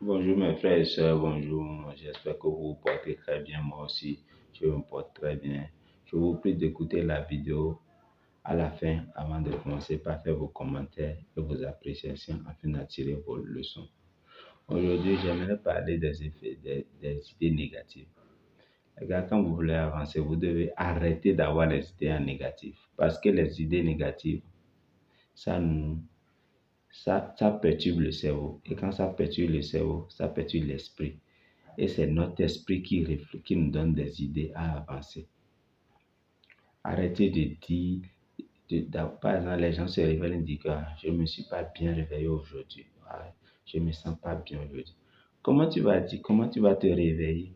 Bonjour mes frères et sœurs, bonjour. J'espère que vous vous portez très bien. Moi aussi, je me porte très bien. Je vous prie d'écouter la vidéo à la fin avant de commencer par faire vos commentaires et vos appréciations afin d'attirer vos leçons. Aujourd'hui, j'aimerais parler des effets des idées négatives. Les gars, quand vous voulez avancer, vous devez arrêter d'avoir les idées en négatif. Parce que les idées négatives, ça nous ça perturbe le cerveau. Et quand ça perturbe le cerveau, ça perturbe l'esprit. Et c'est notre esprit qui nous donne des idées à avancer. Arrêtez de dire, par exemple, les gens se réveillent et disent que je ne me suis pas bien réveillé aujourd'hui. Je ne me sens pas bien aujourd'hui. Comment tu vas te réveiller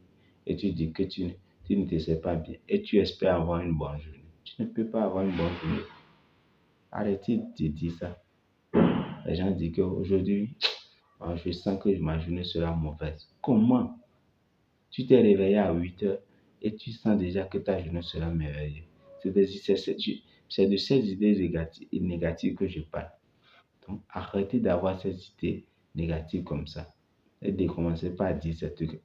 et tu dis que tu ne te sens pas bien et tu espères avoir une bonne journée. Tu ne peux pas avoir une bonne journée. Arrêtez de dire ça. Les gens disent qu'aujourd'hui, je sens que ma journée sera mauvaise. Comment? Tu t'es réveillé à 8 heures et tu sens déjà que ta journée sera merveilleuse. C'est de ces idées négatives que je parle. Donc, arrêtez d'avoir ces idées négatives comme ça. Et de commencer par dire ces trucs.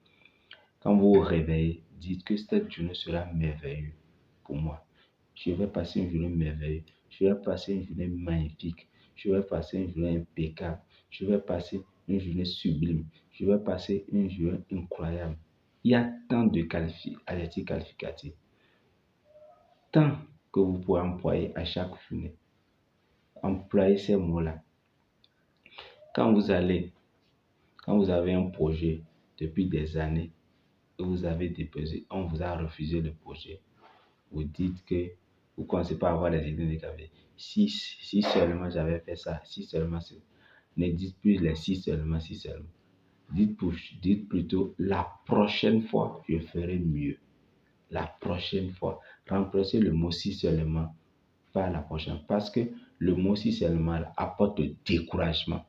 Quand vous vous réveillez, dites que cette journée sera merveilleuse pour moi. Je vais passer une journée merveilleuse. Je vais passer une journée magnifique. Je vais passer une journée impeccable. Je vais passer une journée sublime. Je vais passer une journée incroyable. Il y a tant de adjectifs qualificatifs. Tant que vous pouvez employer à chaque journée. Employez ces mots-là. Quand vous avez un projet depuis des années et vous avez déposé, on vous a refusé le projet. Vous dites que vous ne commencez pas à avoir les idées négatives. Si seulement j'avais fait ça, si seulement ça. Ne dites plus les si seulement, si seulement. Dites plutôt la prochaine fois, je ferai mieux. La prochaine fois. Remplacez le mot si seulement par la prochaine. Parce que le mot si seulement apporte le découragement.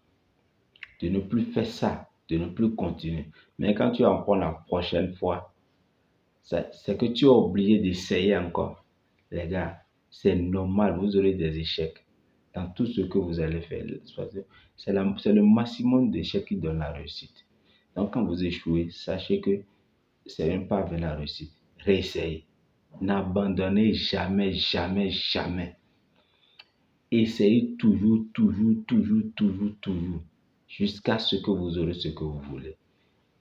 De ne plus faire ça, de ne plus continuer. Mais quand tu en prends la prochaine fois, c'est que tu as oublié d'essayer encore. Les gars, c'est normal, vous aurez des échecs dans tout ce que vous allez faire. C'est le maximum d'échecs qui donne la réussite. Donc quand vous échouez, sachez que c'est un pas vers la réussite. Réessayez. N'abandonnez jamais, jamais, jamais. Essayez toujours, jusqu'à ce que vous aurez ce que vous voulez.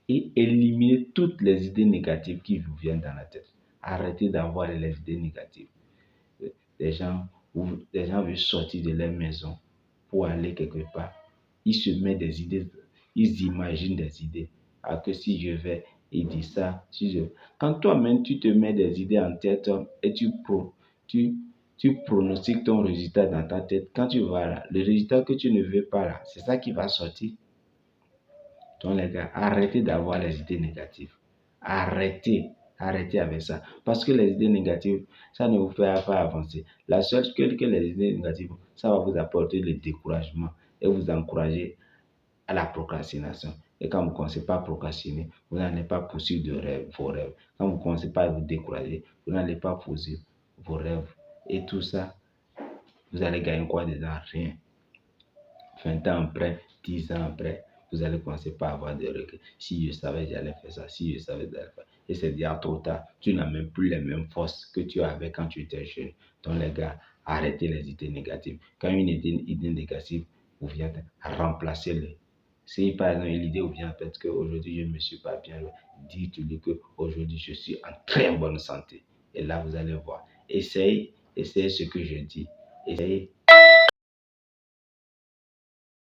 Et éliminez toutes les idées négatives qui vous viennent dans la tête. Arrêtez d'avoir les idées négatives. Les gens veulent sortir de leur maison pour aller quelque part. Ils se mettent des idées, ils imaginent des idées. Alors que si je vais, il dit ça. Quand toi-même tu te mets des idées en tête et tu pronostiques ton résultat dans ta tête, quand tu vas là, le résultat que tu ne veux pas là, c'est ça qui va sortir. Donc les gars, arrêtez d'avoir les idées négatives. Arrêtez avec ça. Parce que les idées négatives, ça ne vous fera pas avancer. La seule chose que les idées négatives, ça va vous apporter le découragement et vous encourager à la procrastination. Et quand vous ne commencez pas à procrastiner, vous n'allez pas poursuivre vos rêves. Quand vous ne commencez pas à vous décourager, vous n'allez pas poursuivre vos rêves. Et tout ça, vous allez gagner quoi dedans? Rien. 20 ans après, 10 ans après, vous allez commencer par avoir des regrets. Si je savais, j'allais faire ça. Si je savais, j'allais faire. Et c'est déjà trop tard. Tu n'as même plus les mêmes forces que tu avais quand tu étais jeune. Donc les gars, arrêtez les idées négatives. Quand une idée négative vous vient, remplacez-le. Si par exemple l'idée vous vient peut-être qu'aujourd'hui je ne me suis pas bien, dites-lui qu'aujourd'hui je suis en très bonne santé. Et là vous allez voir. Essayez ce que je dis. Essayez